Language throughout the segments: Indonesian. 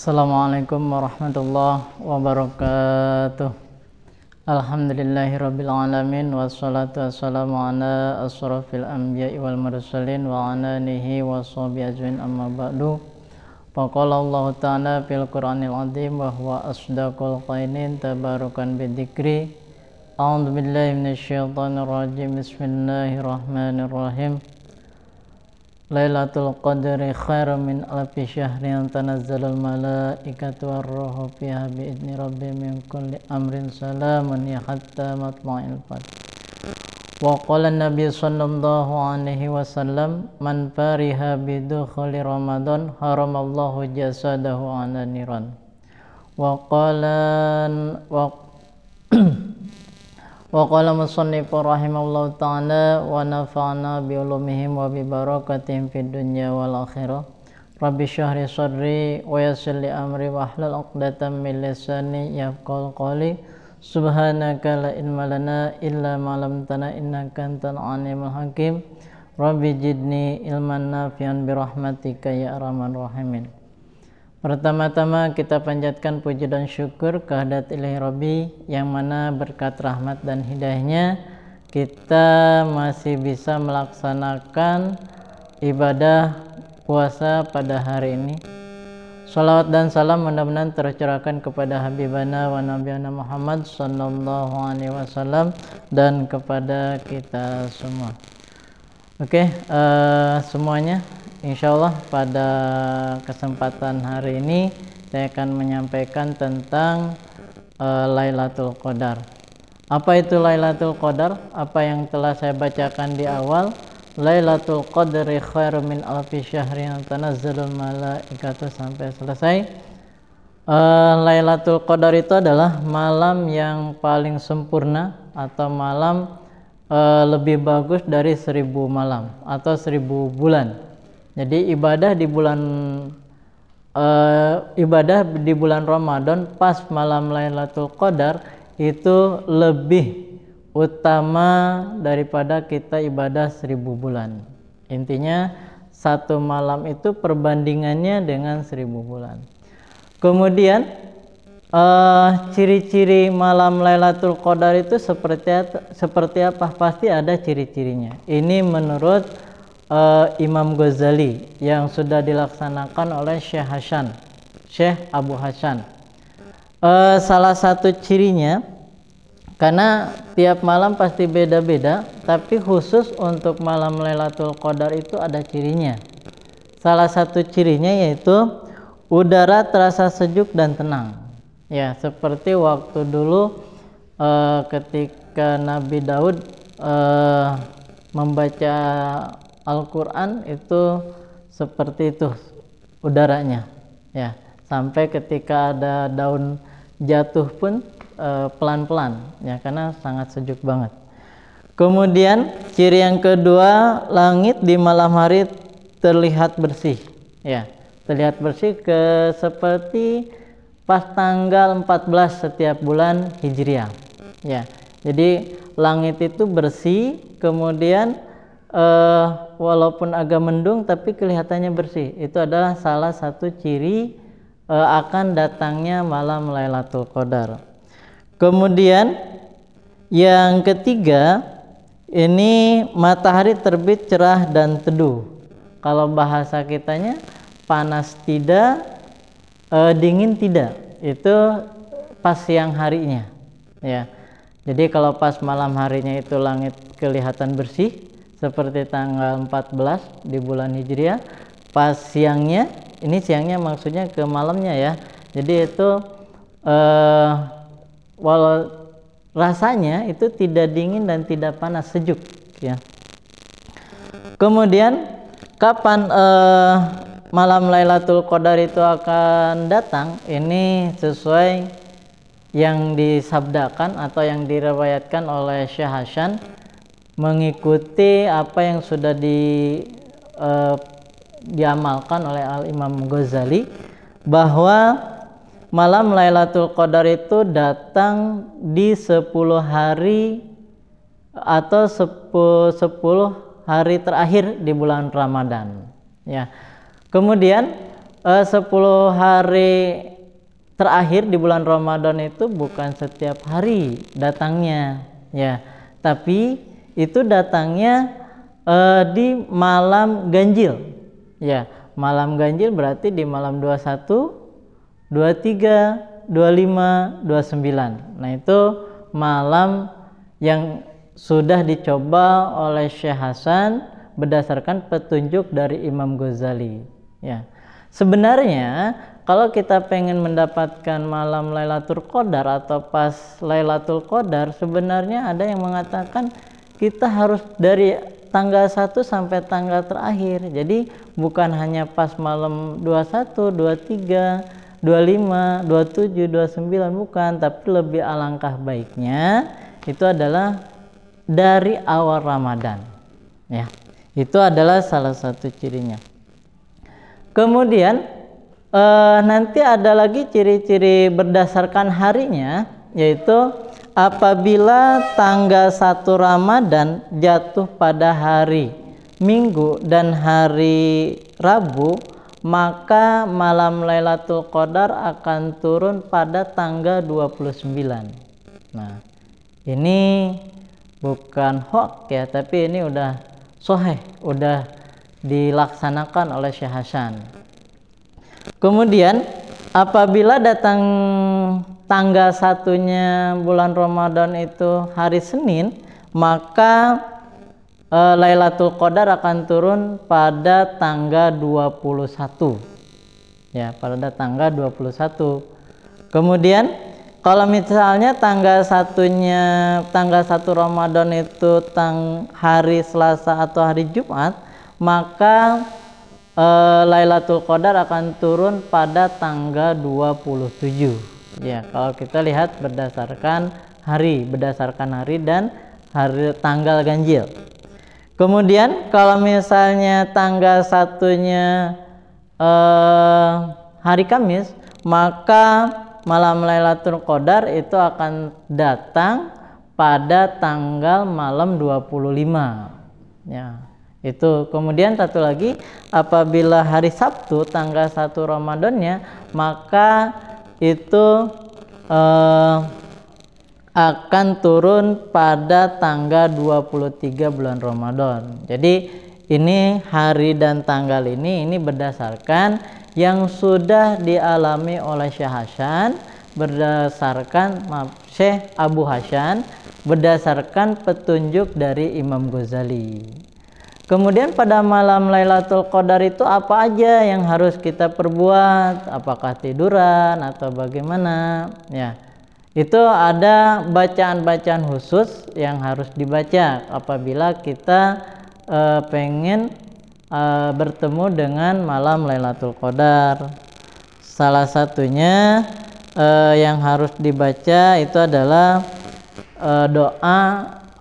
Assalamualaikum warahmatullahi wabarakatuh. Alhamdulillahirabbil alamin wassalatu wassalamu ala asrofil anbiya'i wal mursalin wa ala alihi washabihi ajmain amma ba'du. Faqala Allah ta'ala fil Qur'anil azim wa huwa asdaqul qailin tabarukan bidzikri. A'udzu billahi minasyaitonir rajim. Bismillahirrahmanirrahim. Lailatul Qadri khairum min alfi syahrin tanazzalul malaikatu warruhu fiha bi'izni rabbihim min kulli amrin salamun ya hatta matla'il fajr. Wa qala an-nabiy sallallahu alaihi wasallam man fariha bidukhuli ramadan haramallahu jasadahu 'ala niran. Wa qala musannifu rahimahullahu ta'ala wa nafa'na bi ulumihim wa bi barakatihim fid dunya wal akhirah. Rabbi shrah li sadri wa yassir li amri wa hlul 'uqdatam min lisani yafqahu qawli. Subhanaka la ilma lana illa ma 'allamtana innaka antal alimul hakim. Rabbi zidni ilman nafi'an bi rahmatika ya arhamar rahimin. Pertama-tama kita panjatkan puji dan syukur kehadirat Ilahi Rabbi yang mana berkat rahmat dan hidayahnya kita masih bisa melaksanakan ibadah puasa pada hari ini. Salawat dan salam mudah-mudahan tercurahkan kepada Habibana wa Nabiyana Muhammad sallallahu alaihi wasallam dan kepada kita semua. Oke, semuanya. Insyaallah pada kesempatan hari ini saya akan menyampaikan tentang Lailatul Qadar. Apa itu Lailatul Qadar? Apa yang telah saya bacakan di awal. Lailatul Qadri khairum min alfi syahrin tanazzalul malaikatu sampai selesai. Lailatul Qadar itu adalah malam yang paling sempurna atau malam lebih bagus dari 1000 malam atau 1000 bulan. Jadi ibadah di bulan Ramadan pas malam Lailatul Qadar itu lebih utama daripada kita ibadah 1000 bulan. Intinya satu malam itu perbandingannya dengan 1000 bulan. Kemudian ciri-ciri malam Lailatul Qadar itu seperti apa? Pasti ada ciri-cirinya. Ini menurut Imam Ghazali yang sudah dilaksanakan oleh Syekh Abu Hasan. Salah satu cirinya, karena tiap malam pasti beda-beda, tapi khusus untuk malam Lailatul Qadar itu ada cirinya. Salah satu cirinya yaitu udara terasa sejuk dan tenang. Ya, seperti waktu dulu ketika Nabi Daud membaca Al-Quran itu seperti itu udaranya, ya, sampai ketika ada daun jatuh pun pelan-pelan, ya, karena sangat sejuk banget. Kemudian ciri yang kedua, langit di malam hari terlihat bersih, ya, terlihat bersih seperti pas tanggal 14 setiap bulan Hijriah, ya. Jadi langit itu bersih, kemudian walaupun agak mendung tapi kelihatannya bersih. Itu adalah salah satu ciri akan datangnya malam Lailatul Qadar. Kemudian yang ketiga, ini matahari terbit cerah dan teduh. Kalau bahasa kitanya panas tidak, dingin tidak. Itu pas siang harinya, ya. Jadi kalau pas malam harinya itu langit kelihatan bersih seperti tanggal 14 di bulan Hijriah. Pas siangnya, ini siangnya maksudnya ke malamnya, ya. Jadi itu walau rasanya itu tidak dingin dan tidak panas, sejuk, ya. Kemudian kapan malam Lailatul Qadar itu akan datang? Ini sesuai yang disabdakan atau yang diriwayatkan oleh Syekh Hasan, mengikuti apa yang sudah diamalkan oleh Al-Imam Ghazali, bahwa malam Lailatul Qadar itu datang di 10 hari atau 10 hari terakhir di bulan Ramadan, ya. Kemudian 10 hari terakhir di bulan Ramadan itu bukan setiap hari datangnya ya, tapi itu datangnya di malam ganjil ya. Malam ganjil berarti di malam 21, 23, 25, 29. Nah itu malam yang sudah dicoba oleh Syekh Hasan berdasarkan petunjuk dari Imam Ghazali ya. Sebenarnya kalau kita pengen mendapatkan malam Lailatul Qadar atau pas Lailatul Qadar, sebenarnya ada yang mengatakan kita harus dari tanggal 1 sampai tanggal terakhir. Jadi bukan hanya pas malam 21, 23, 25, 27, 29, bukan, tapi lebih alangkah baiknya itu adalah dari awal Ramadan ya. Itu adalah salah satu cirinya. Kemudian nanti ada lagi ciri-ciri berdasarkan harinya, yaitu apabila tanggal 1 Ramadan jatuh pada hari Minggu dan hari Rabu, maka malam Lailatul Qadar akan turun pada tanggal 29. Nah, ini bukan hoax ya, tapi ini udah sahih, udah dilaksanakan oleh Syekh Hasan. Kemudian apabila datang tanggal 1-nya bulan Ramadan itu hari Senin, maka Lailatul Qadar akan turun pada tanggal 21 ya, pada tanggal 21. Kemudian kalau misalnya tanggal 1 Ramadan itu hari Selasa atau hari Jumat, maka Lailatul Qadar akan turun pada tanggal 27 ya. Kalau kita lihat berdasarkan hari dan hari tanggal ganjil. Kemudian kalau misalnya tanggal 1-nya hari Kamis, maka malam Lailatul Qadar itu akan datang pada tanggal malam 25 ya. Itu. Kemudian satu lagi, apabila hari Sabtu tanggal 1 Ramadannya, maka itu akan turun pada tanggal 23 bulan Ramadan. Jadi ini hari dan tanggal ini berdasarkan yang sudah dialami oleh Syekh Hasan, berdasarkan Syekh Abu Hasan, berdasarkan petunjuk dari Imam Ghazali. Kemudian pada malam Lailatul Qadar itu apa aja yang harus kita perbuat? Apakah tiduran atau bagaimana? Ya, itu ada bacaan-bacaan khusus yang harus dibaca apabila kita pengen bertemu dengan malam Lailatul Qadar. Salah satunya yang harus dibaca itu adalah doa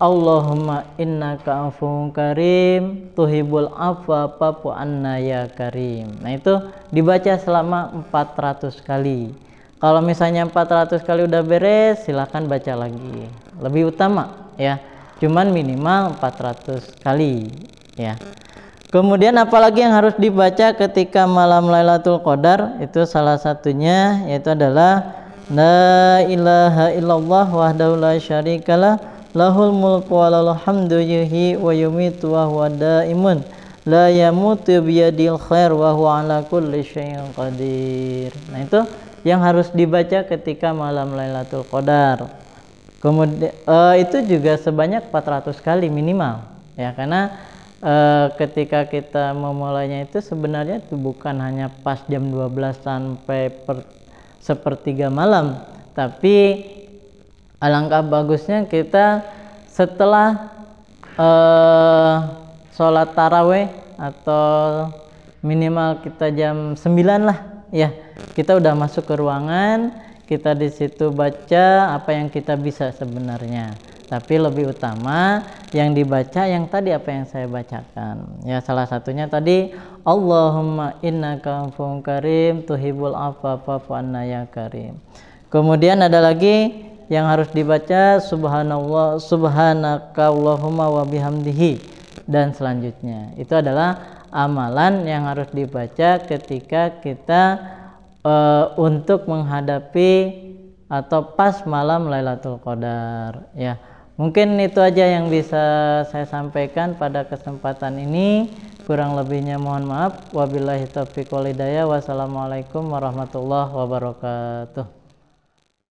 Allahumma innaka afuwun karim tuhibbul afwa fa'fu anna ya karim. Nah itu dibaca selama 400 kali. Kalau misalnya 400 kali udah beres, silahkan baca lagi. Lebih utama ya, cuman minimal 400 kali ya. Kemudian apalagi yang harus dibaca ketika malam Lailatul Qadar? Itu salah satunya yaitu adalah la ilaha illallah wahdahu la syarikalah lahul mulku wa lahul hamdu yuhyi wa yumitu wa huwa daimun la yamutu biyadil khair wa huwa ala kulli syai'in qadir. Nah itu yang harus dibaca ketika malam Lailatul Qadar. Kemudian itu juga sebanyak 400 kali minimal ya, karena ketika kita memulainya itu sebenarnya itu bukan hanya pas jam 12 sampai sepertiga malam, tapi alangkah bagusnya kita setelah sholat taraweh atau minimal kita jam 9 lah ya, kita udah masuk ke ruangan, kita di situ baca apa yang kita bisa sebenarnya. Tapi lebih utama yang dibaca yang tadi apa yang saya bacakan ya, salah satunya tadi Allahumma innaka afuwun karim tuhibbul afwa fa'fu anna ya karim. Kemudian ada lagi yang harus dibaca subhanallah subhanaka Allahumma wa bihamdihi, dan selanjutnya itu adalah amalan yang harus dibaca ketika kita untuk menghadapi atau pas malam Lailatul Qadar ya. Mungkin itu aja yang bisa saya sampaikan pada kesempatan ini. Kurang lebihnya mohon maaf. Wabillahi taufiq wal hidayah. Wassalamualaikum warahmatullahi wabarakatuh.